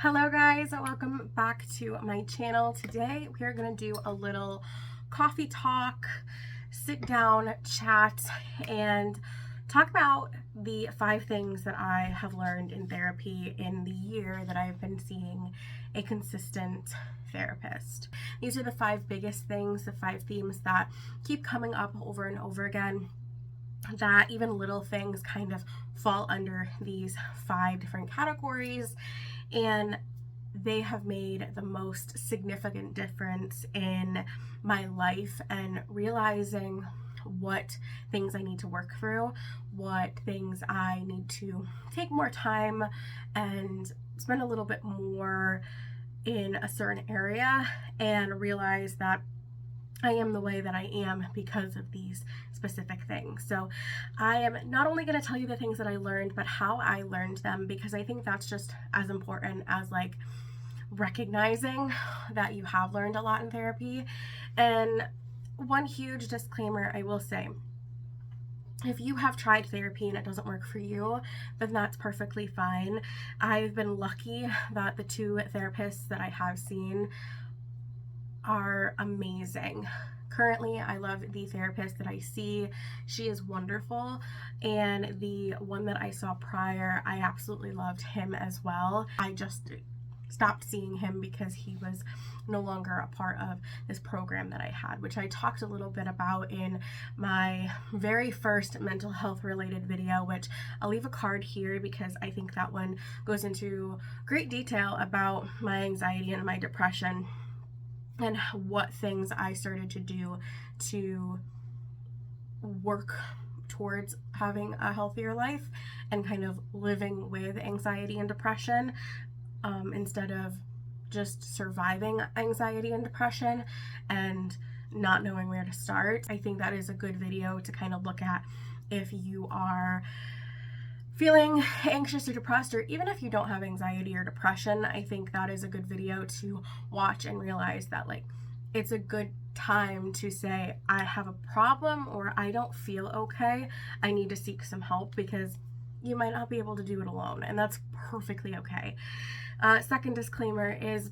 Hello guys, welcome back to my channel. Today we are going to do a little coffee talk, sit down, chat, and talk about the 5 things that I have learned in therapy in the year that I've been seeing a consistent therapist. These are the 5 biggest things, the 5 themes that keep coming up over and over again, that even little things kind of fall under these 5 different categories, and they have made the most significant difference in my life and realizing what things I need to work through, what things I need to take more time and spend a little bit more in a certain area, and realize that I am the way that I am because of these specific things. So I am not only going to tell you the things that I learned, but how I learned them, because I think that's just as important as like recognizing that you have learned a lot in therapy. And one huge disclaimer I will say: if you have tried therapy and it doesn't work for you, then that's perfectly fine. I've been lucky that the 2 therapists that I have seen are amazing. Currently, I love the therapist that I see. She is wonderful. And the one that I saw prior, I absolutely loved him as well. I just stopped seeing him because he was no longer a part of this program that I had, which I talked a little bit about in my very first mental health related video, which I'll leave a card here because I think that one goes into great detail about my anxiety and my depression, and what things I started to do to work towards having a healthier life and kind of living with anxiety and depression, instead of just surviving anxiety and depression and not knowing where to start. I think that is a good video to kind of look at if you are feeling anxious or depressed, or even if you don't have anxiety or depression. I think that is a good video to watch and realize that like it's a good time to say, I have a problem, or I don't feel okay, I need to seek some help, because you might not be able to do it alone, and that's perfectly okay. Second disclaimer is,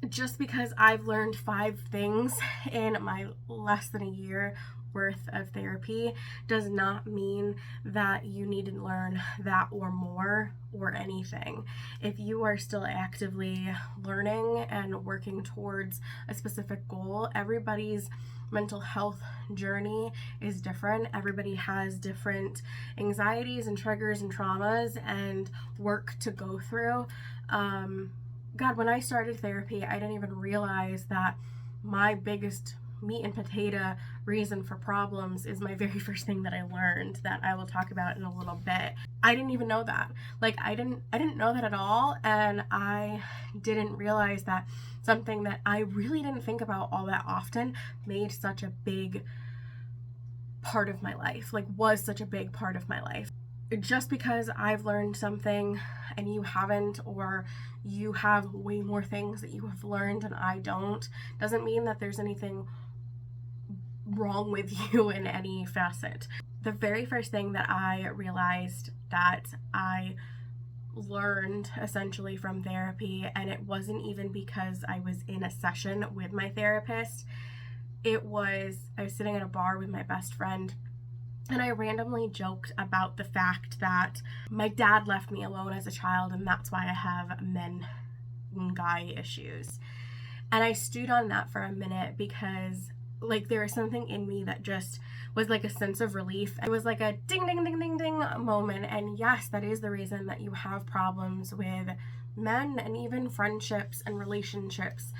just because I've learned 5 things in my less than a year worth of therapy does not mean that you need to learn that or more or anything. If you are still actively learning and working towards a specific goal, everybody's mental health journey is different. Everybody has different anxieties and triggers and traumas and work to go through. God, when I started therapy, I didn't even realize that my biggest meat and potato reason for problems is my very first thing that I learned, that I will talk about in a little bit. I didn't even know that. Like I didn't know that at all, and I didn't realize that something that I really didn't think about all that often made such a big part of my life, like was such a big part of my life. Just because I've learned something and you haven't, or you have way more things that you have learned and I don't, doesn't mean that there's anything wrong with you in any facet. The very first thing that I realized that I learned essentially from therapy, and it wasn't even because I was in a session with my therapist, I was sitting at a bar with my best friend, and I randomly joked about the fact that my dad left me alone as a child, and that's why I have men and guy issues. And I stewed on that for a minute, because like there was something in me that just was like a sense of relief. It was like a ding ding ding ding ding moment. And yes, that is the reason that you have problems with men and even friendships and relationships,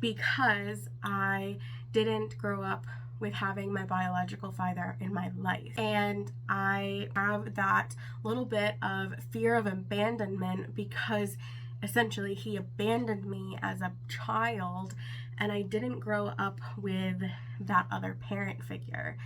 because I didn't grow up with having my biological father in my life, and I have that little bit of fear of abandonment, because essentially he abandoned me as a child, and I didn't grow up with that other parent figure.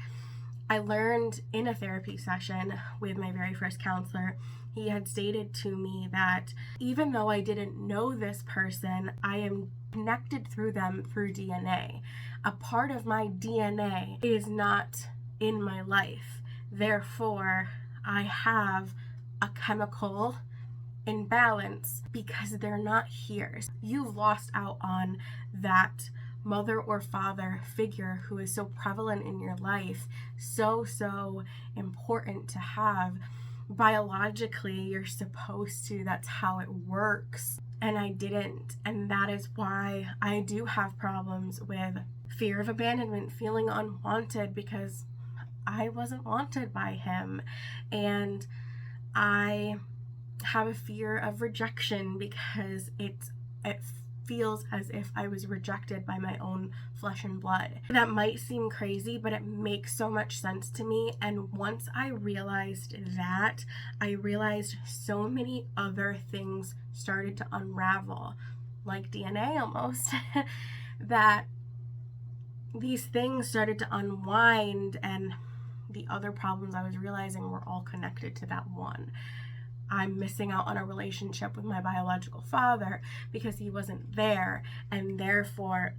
I learned in a therapy session with my very first counselor, he had stated to me that even though I didn't know this person, I am connected through them through DNA. A part of my DNA is not in my life. Therefore, I have a chemical in balance because they're not here. You've lost out on that mother or father figure who is so prevalent in your life, so important to have. Biologically, you're supposed to, that's how it works. And I didn't. And that is why I do have problems with fear of abandonment, feeling unwanted, because I wasn't wanted by him. And I have a fear of rejection because it feels as if I was rejected by my own flesh and blood. That might seem crazy, but it makes so much sense to me. And once I realized that, I realized so many other things started to unravel, like DNA almost, that these things started to unwind, and the other problems I was realizing were all connected to that one. I'm missing out on a relationship with my biological father because he wasn't there, and therefore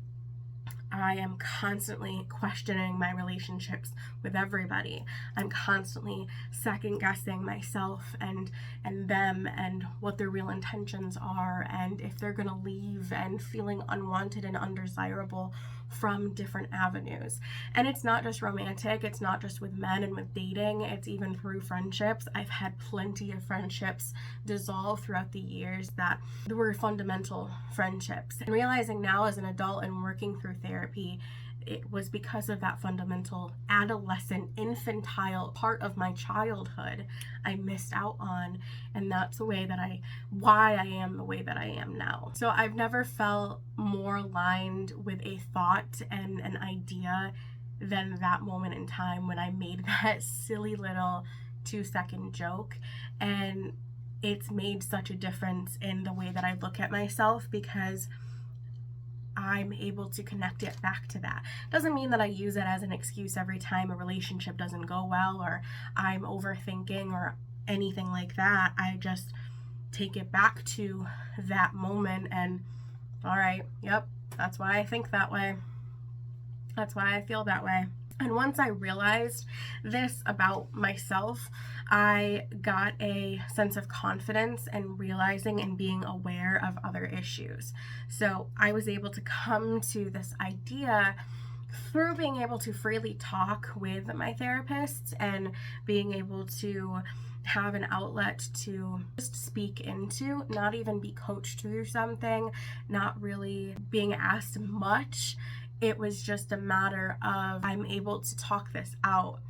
I am constantly questioning my relationships with everybody. I'm constantly second guessing myself and them and what their real intentions are, and if they're gonna leave, and feeling unwanted and undesirable from different avenues. And it's not just romantic, it's not just with men and with dating, it's even through friendships. I've had plenty of friendships dissolve throughout the years that were fundamental friendships. And realizing now as an adult and working through therapy, it was because of that fundamental adolescent, infantile part of my childhood I missed out on, and that's the way that why I am the way that I am now. So I've never felt more aligned with a thought and an idea than that moment in time when I made that silly little 2-second joke, and it's made such a difference in the way that I look at myself, because I'm able to connect it back to that. Doesn't mean that I use it as an excuse every time a relationship doesn't go well or I'm overthinking or anything like that. I just take it back to that moment and, all right, yep, that's why I think that way. That's why I feel that way. And once I realized this about myself, I got a sense of confidence and realizing and being aware of other issues. So I was able to come to this idea through being able to freely talk with my therapists and being able to have an outlet to just speak into, not even be coached through something, not really being asked much. It was just a matter of I'm able to talk this out.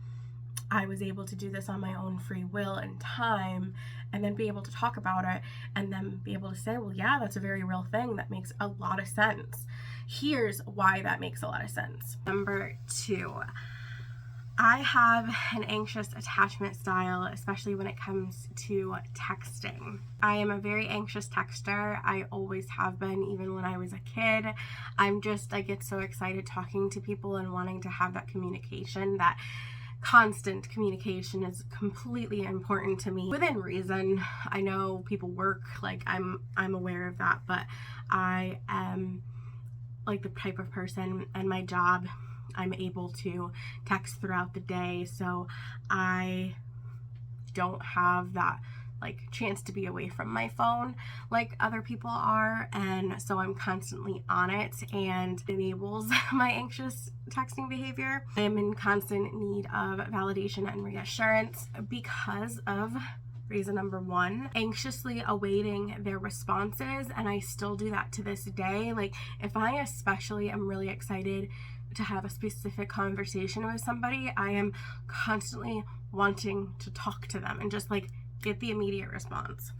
I was able to do this on my own free will and time, and then be able to talk about it and then be able to say, well, yeah, that's a very real thing. That makes a lot of sense. Here's why that makes a lot of sense. Number 2, I have an anxious attachment style, especially when it comes to texting. I am a very anxious texter. I always have been, even when I was a kid. I get so excited talking to people and wanting to have that communication. That constant communication is completely important to me, within reason. I know people work, like I'm aware of that, but I am like the type of person, and my job, I'm able to text throughout the day, so I don't have that like chance to be away from my phone like other people are, and so I'm constantly on it, and it enables my anxious texting behavior. I'm in constant need of validation and reassurance because of reason number 1, anxiously awaiting their responses, and I still do that to this day. Like if I especially am really excited to have a specific conversation with somebody, I am constantly wanting to talk to them and just like get the immediate response.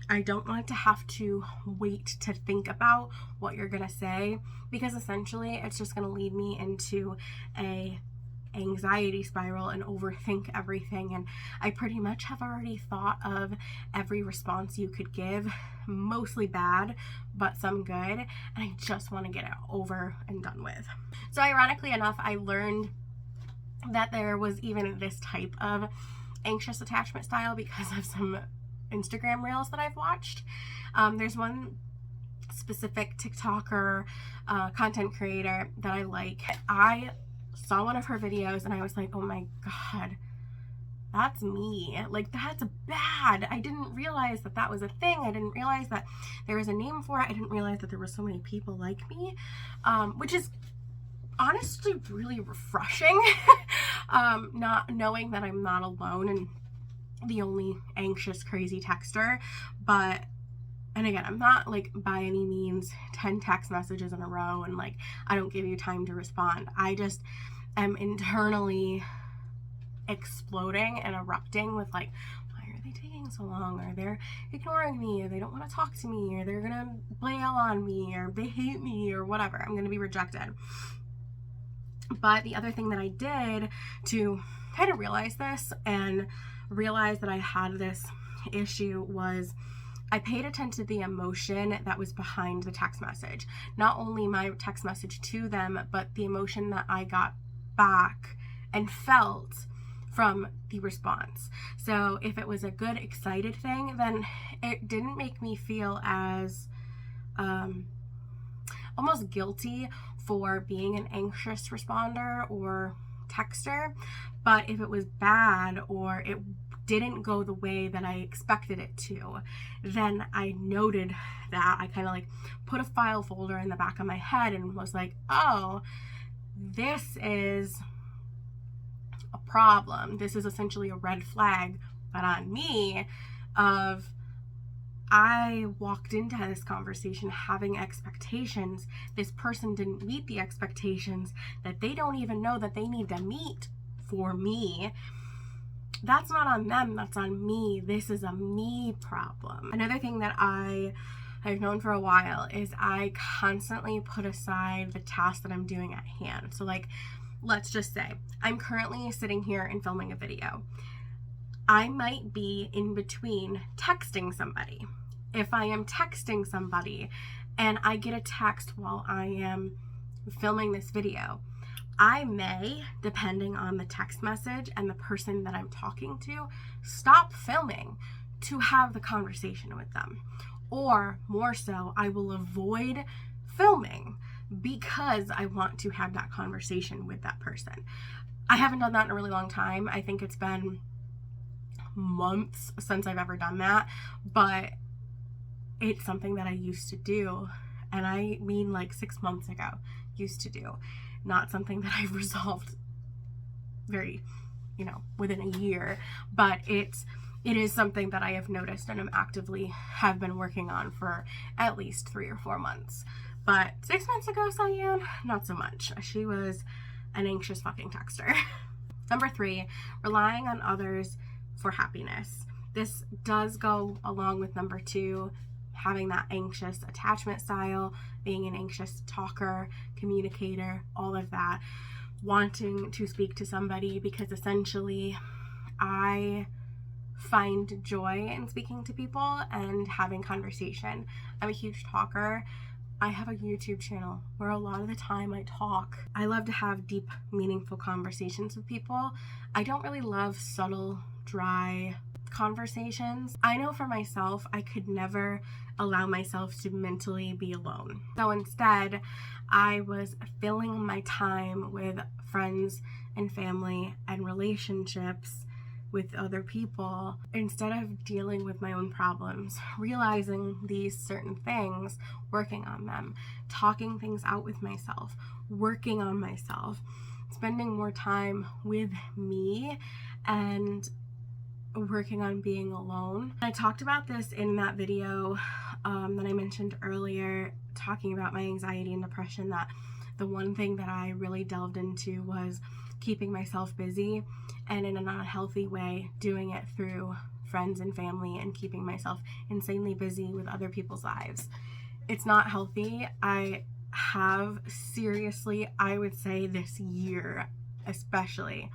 I don't want to have to wait to think about what you're gonna say, because essentially it's just gonna lead me into a anxiety spiral and overthink everything, and I pretty much have already thought of every response you could give, mostly bad but some good, and I just want to get it over and done with. So ironically enough, I learned that there was even this type of anxious attachment style because of some Instagram reels that I've watched. There's one specific TikToker, content creator that I like. I saw one of her videos and I was like, oh my god, that's me. Like, that's bad. I didn't realize that that was a thing. I didn't realize that there was a name for it. I didn't realize that there were so many people like me, which is honestly really refreshing. Not knowing that I'm not alone and the only anxious, crazy texter. But, and again, I'm not like by any means 10 text messages in a row and like I don't give you time to respond. I just am internally exploding and erupting with like, why are they taking so long? Or they're ignoring me, or they don't want to talk to me, or they're gonna bail on me, or they hate me, or whatever. I'm gonna be rejected. But the other thing that I did to kind of realize this and realize that I had this issue was I paid attention to the emotion that was behind the text message. Not only my text message to them, but the emotion that I got back and felt from the response. So if it was a good, excited thing, then it didn't make me feel as almost guilty for being an anxious responder or texter. But if it was bad or it didn't go the way that I expected it to, then I noted that. I kind of like put a file folder in the back of my head and was like, oh, this is a problem. This is essentially a red flag, but on me, of I walked into this conversation having expectations. This person didn't meet the expectations that they don't even know that they need to meet for me. That's not on them, that's on me. This is a me problem. Another thing that I've known for a while is I constantly put aside the task that I'm doing at hand. So like, let's just say I'm currently sitting here and filming a video. I might be in between texting somebody. If I am texting somebody and I get a text while I am filming this video, I may, depending on the text message and the person that I'm talking to, stop filming to have the conversation with them. Or more so, I will avoid filming because I want to have that conversation with that person. I haven't done that in a really long time. I think it's been months since I've ever done that, but it's something that I used to do, and I mean like 6 months ago, used to do. Not something that I've resolved very, within a year, but it is something that I have noticed and am actively have been working on for at least 3 or 4 months. But 6 months ago, Syanne, not so much. She was an anxious fucking texter. Number 3, relying on others for happiness. This does go along with number 2, having that anxious attachment style, being an anxious talker, communicator, all of that, wanting to speak to somebody because essentially I find joy in speaking to people and having conversation. I'm a huge talker. I have a YouTube channel where a lot of the time I talk. I love to have deep, meaningful conversations with people. I don't really love subtle, dry conversations. I know for myself, I could never allow myself to mentally be alone. So instead, I was filling my time with friends and family and relationships with other people instead of dealing with my own problems, realizing these certain things, working on them, talking things out with myself, working on myself, spending more time with me, and working on being alone. I talked about this in that video that I mentioned earlier, talking about my anxiety and depression, that the one thing that I really delved into was keeping myself busy, and in a not healthy way, doing it through friends and family and keeping myself insanely busy with other people's lives. It's not healthy. I have seriously, I would say this year especially,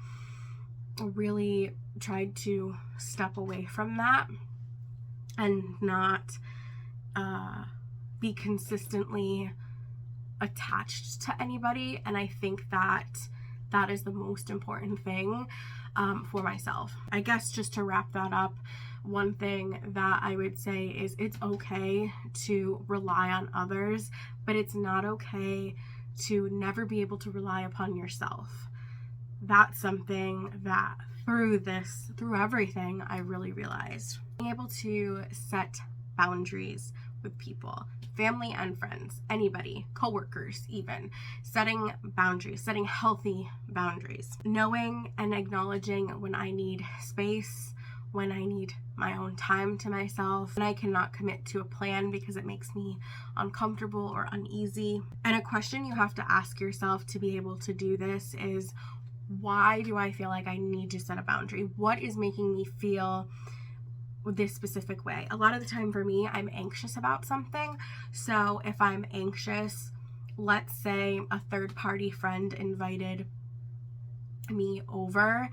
really tried to step away from that and not be consistently attached to anybody. And I think that that is the most important thing for myself. I guess just to wrap that up, one thing that I would say is it's okay to rely on others, but it's not okay to never be able to rely upon yourself. that's something that through everything, I really realized. Being able to set boundaries with people, family and friends, anybody, coworkers even, setting boundaries, setting healthy boundaries, knowing and acknowledging when I need space, when I need my own time to myself, when I cannot commit to a plan because it makes me uncomfortable or uneasy. And a question you have to ask yourself to be able to do this is, why do I feel like I need to set a boundary? What is making me feel this specific way? A lot of the time for me, I'm anxious about something. So if I'm anxious, let's say a third party friend invited me over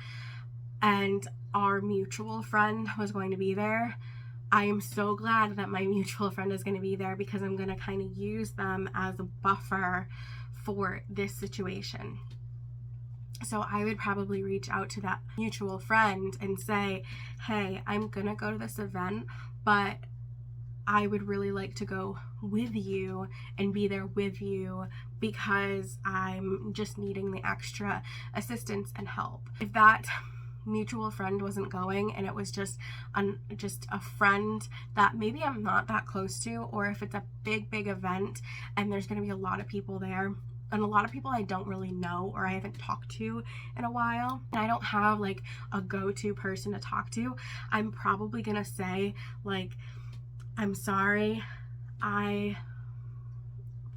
and our mutual friend was going to be there. I am so glad that my mutual friend is going to be there because I'm going to kind of use them as a buffer for this situation. So I would probably reach out to that mutual friend and say, hey, I'm going to go to this event, but I would really like to go with you and be there with you because I'm just needing the extra assistance and help. If that mutual friend wasn't going and it was just a friend that maybe I'm not that close to, or if it's a big event and there's going to be a lot of people there, and a lot of people I don't really know or I haven't talked to in a while, and I don't have like a go-to person to talk to, I'm probably gonna say like, I'm sorry, I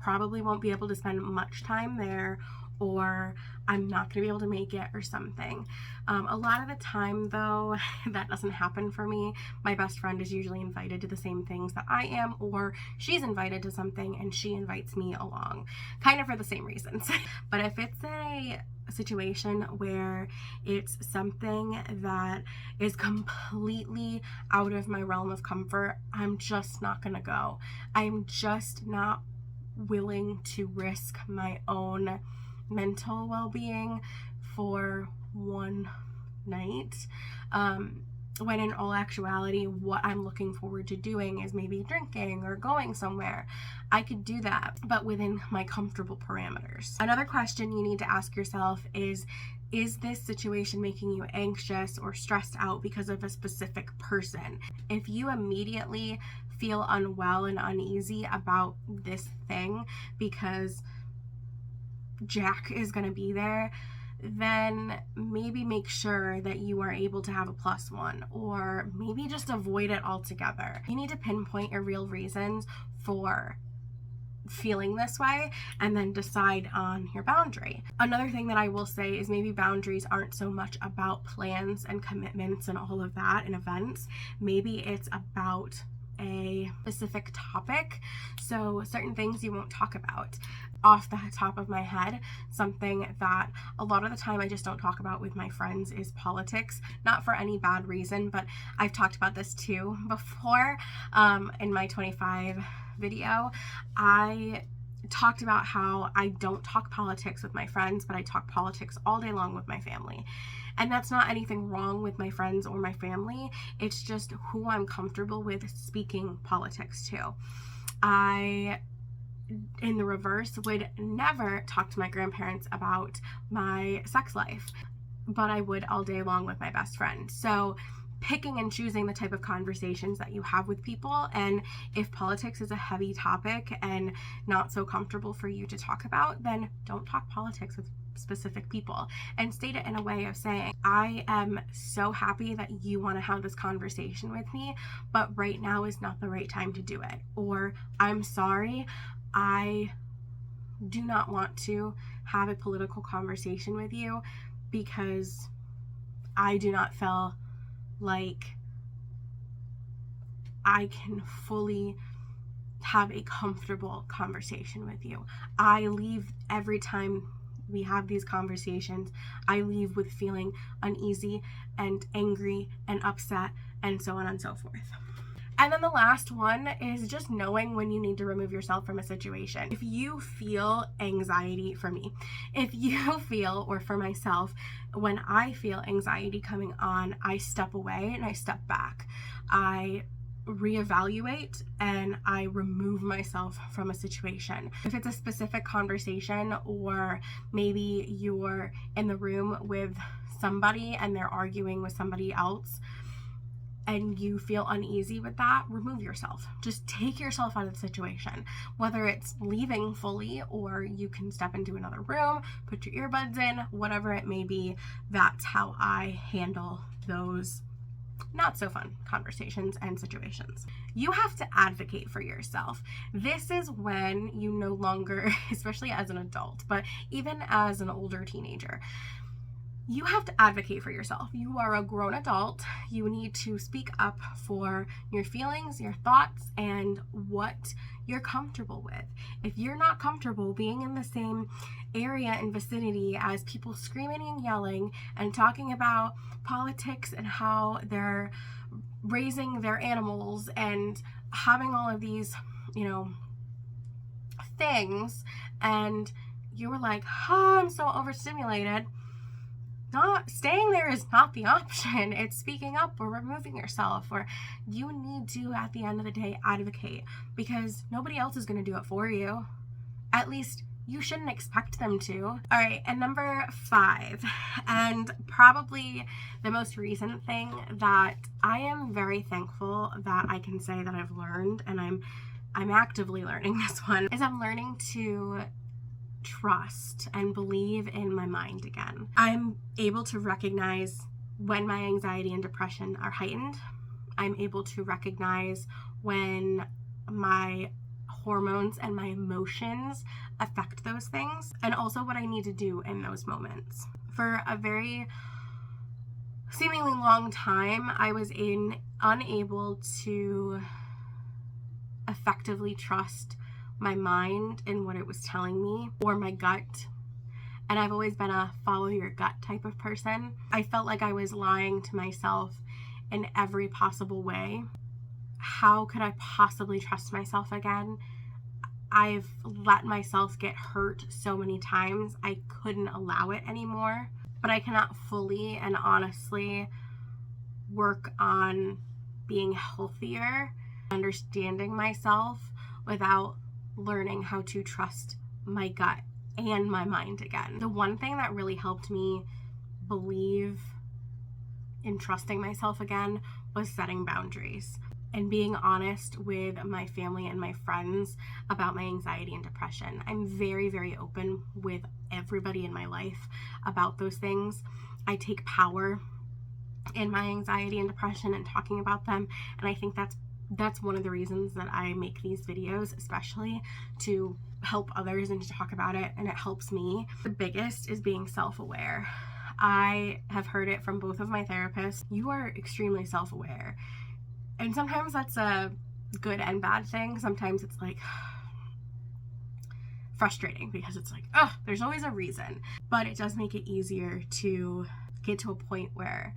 probably won't be able to spend much time there, or I'm not going to be able to make it or something. A lot of the time though, that doesn't happen for me. My best friend is usually invited to the same things that I am, or she's invited to something and she invites me along, kind of for the same reasons. But if it's a situation where it's something that is completely out of my realm of comfort, I'm just not going to go. I'm just not willing to risk my own mental well-being for one night, when in all actuality what I'm looking forward to doing is maybe drinking or going somewhere. I could do that, but within my comfortable parameters. Another question you need to ask yourself is this situation making you anxious or stressed out because of a specific person? If you immediately feel unwell and uneasy about this thing because Jack is going to be there, then maybe make sure that you are able to have a +1, or maybe just avoid it altogether. You need to pinpoint your real reasons for feeling this way and then decide on your boundary. Another thing that I will say is maybe boundaries aren't so much about plans and commitments and all of that and events. Maybe it's about a specific topic. So certain things you won't talk about. Off the top of my head, something that a lot of the time I just don't talk about with my friends is politics. Not for any bad reason, but I've talked about this too before. In my 25 video, I talked about how I don't talk politics with my friends, but I talk politics all day long with my family. And that's not anything wrong with my friends or my family. It's just who I'm comfortable with speaking politics to. I, in the reverse, would never talk to my grandparents about my sex life, but I would all day long with my best friend. So picking and choosing the type of conversations that you have with people, and if politics is a heavy topic and not so comfortable for you to talk about, then don't talk politics with specific people, and state it in a way of saying, I am so happy that you want to have this conversation with me, but right now is not the right time to do it. Or, I'm sorry, I do not want to have a political conversation with you because I do not feel like I can fully have a comfortable conversation with you. I leave every time we have these conversations, I leave with feeling uneasy and angry and upset and so on and so forth. And then the last one is just knowing when you need to remove yourself from a situation. If you feel anxiety, for me, if you feel, or for myself, when I feel anxiety coming on, I step away and I step back. I reevaluate and I remove myself from a situation. If it's a specific conversation, or maybe you're in the room with somebody and they're arguing with somebody else and you feel uneasy with that, remove yourself. Just take yourself out of the situation. Whether it's leaving fully, or you can step into another room, put your earbuds in, whatever it may be. That's how I handle those not so fun conversations and situations. You have to advocate for yourself. This is when you no longer, especially as an adult, but even as an older teenager, you have to advocate for yourself. You are a grown adult. You need to speak up for your feelings, your thoughts, and what you're comfortable with. If you're not comfortable being in the same area and vicinity as people screaming and yelling and talking about politics and how they're raising their animals and having all of these, things, and you were like, oh, I'm so overstimulated. Not staying there is not the option. It's speaking up or removing yourself, or you need to, at the end of the day, advocate, because nobody else is going to do it for you. At least you shouldn't expect them to. All right, and number 5, and probably the most recent thing that I am very thankful that I can say that I've learned, and I'm actively learning this one, is I'm learning to trust and believe in my mind again. I'm able to recognize when my anxiety and depression are heightened. I'm able to recognize when my hormones and my emotions affect those things, and also what I need to do in those moments. For a very seemingly long time, I was unable to effectively trust my mind and what it was telling me, or my gut. And I've always been a follow your gut type of person. I felt like I was lying to myself in every possible way. How could I possibly trust myself again? I've let myself get hurt so many times. I couldn't allow it anymore. But I cannot fully and honestly work on being healthier, understanding myself, without learning how to trust my gut and my mind again. The one thing that really helped me believe in trusting myself again was setting boundaries and being honest with my family and my friends about my anxiety and depression. I'm very, very open with everybody in my life about those things. I take power in my anxiety and depression and talking about them, and I think that's one of the reasons that I make these videos, especially to help others and to talk about it, and it helps me. The biggest is being self-aware. I have heard it from both of my therapists. You are extremely self-aware. And sometimes that's a good and bad thing. Sometimes it's like frustrating because it's like, oh, there's always a reason. But it does make it easier to get to a point where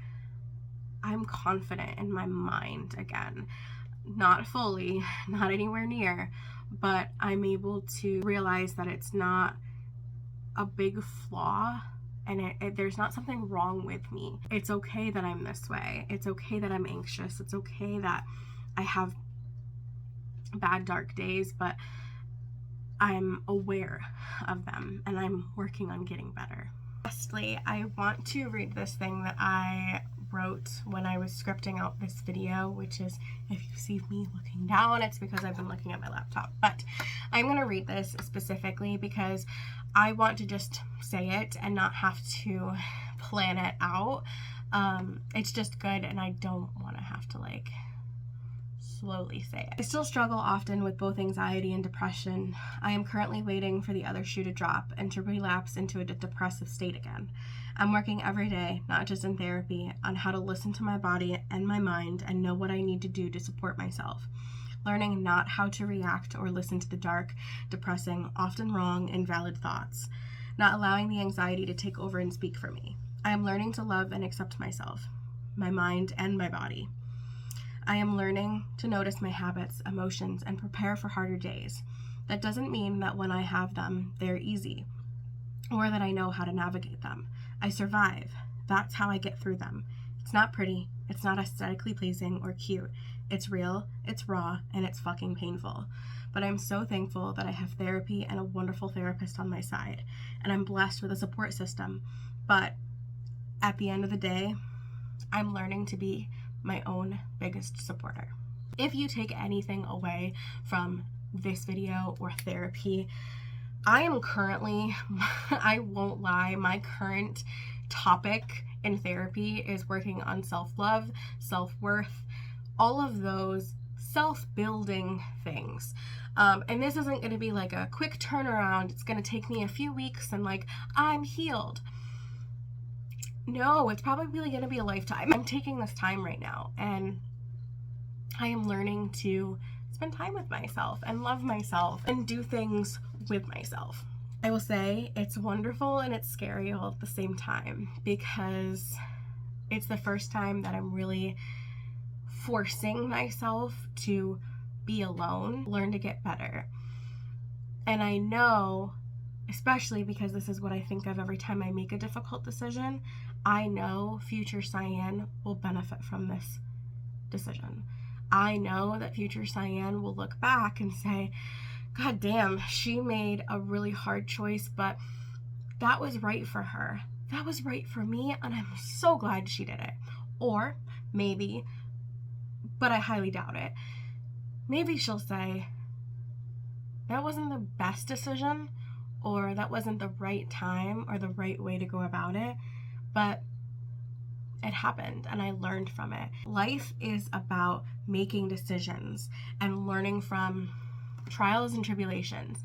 I'm confident in my mind again. Not fully, not anywhere near, but I'm able to realize that it's not a big flaw, and there's not something wrong with me. It's okay that I'm this way. It's okay that I'm anxious. It's okay that I have bad, dark days, but I'm aware of them and I'm working on getting better. Lastly, I want to read this thing that I wrote when I was scripting out this video, which is, if you see me looking down, it's because I've been looking at my laptop. But I'm going to read this specifically because I want to just say it and not have to plan it out. It's just good, and I don't want to have to slowly say it. I still struggle often with both anxiety and depression. I am currently waiting for the other shoe to drop and to relapse into a depressive state again. I'm working every day, not just in therapy, on how to listen to my body and my mind and know what I need to do to support myself. Learning not how to react or listen to the dark, depressing, often wrong, invalid thoughts. Not allowing the anxiety to take over and speak for me. I am learning to love and accept myself, my mind, and my body. I am learning to notice my habits, emotions, and prepare for harder days. That doesn't mean that when I have them, they're easy, or that I know how to navigate them. I survive. That's how I get through them. It's not pretty. It's not aesthetically pleasing or cute. It's real, it's raw, and it's fucking painful. But I'm so thankful that I have therapy and a wonderful therapist on my side. And I'm blessed with a support system. But at the end of the day, I'm learning to be my own biggest supporter. If you take anything away from this video or therapy, I am currently, I won't lie, my current topic in therapy is working on self-love, self-worth, all of those self-building things. And this isn't going to be like a quick turnaround. It's going to take me a few weeks and like, I'm healed. No, it's probably going to be a lifetime. I'm taking this time right now, and I am learning to spend time with myself and love myself and do things with myself. I will say it's wonderful and it's scary all at the same time, because it's the first time that I'm really forcing myself to be alone, learn to get better. And I know, especially because this is what I think of every time I make a difficult decision, I know future Syanne will benefit from this decision. I know that future Syanne will look back and say, God damn, she made a really hard choice, but that was right for her. That was right for me, and I'm so glad she did it. Or maybe, but I highly doubt it, maybe she'll say, that wasn't the best decision, or that wasn't the right time or the right way to go about it, but it happened and I learned from it. Life is about making decisions and learning from trials and tribulations.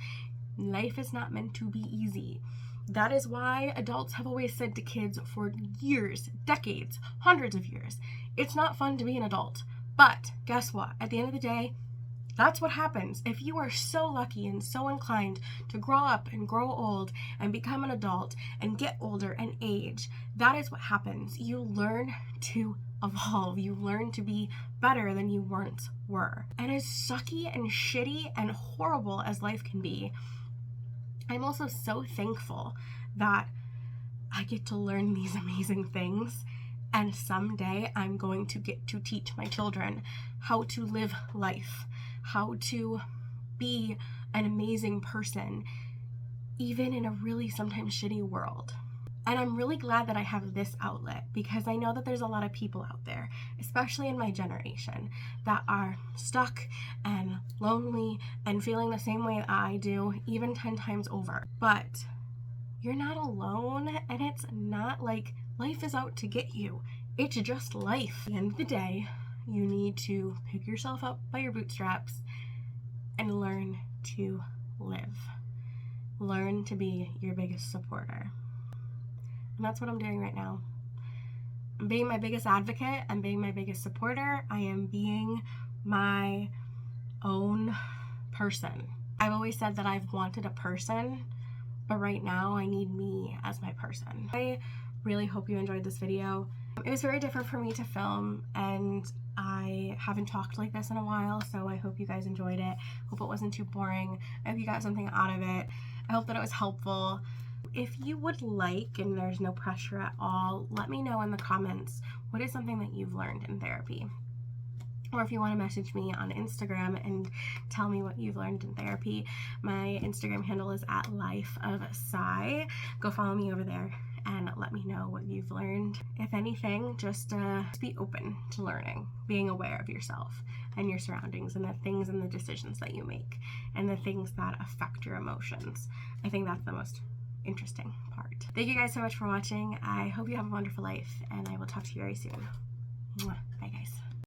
Life is not meant to be easy. That is why adults have always said to kids for years, decades, hundreds of years, it's not fun to be an adult. But guess what? At the end of the day, that's what happens. If you are so lucky and so inclined to grow up and grow old and become an adult and get older and age, that is what happens. You learn to evolve. You learn to be better than you once were. And as sucky and shitty and horrible as life can be, I'm also so thankful that I get to learn these amazing things. And someday I'm going to get to teach my children how to live life, how to be an amazing person, even in a really sometimes shitty world. And I'm really glad that I have this outlet, because I know that there's a lot of people out there, especially in my generation, that are stuck and lonely and feeling the same way I do, even 10 times over. But you're not alone, and it's not like life is out to get you. It's just life. At the end of the day, you need to pick yourself up by your bootstraps and learn to live. Learn to be your biggest supporter. And that's what I'm doing right now. I'm being my biggest advocate. I'm being my biggest supporter. I am being my own person. I've always said that I've wanted a person, but right now I need me as my person. I really hope you enjoyed this video. It was very different for me to film, and I haven't talked like this in a while, so I hope you guys enjoyed it. Hope it wasn't too boring. I hope you got something out of it. I hope that it was helpful. If you would like, and there's no pressure at all, let me know in the comments what is something that you've learned in therapy. Or if you want to message me on Instagram and tell me what you've learned in therapy, my Instagram handle is @lifeofsy. Go follow me over there and let me know what you've learned. If anything, just be open to learning, being aware of yourself and your surroundings and the things and the decisions that you make and the things that affect your emotions. I think that's the most interesting part. Thank you guys so much for watching. I hope you have a wonderful life, and I will talk to you very soon. Mwah.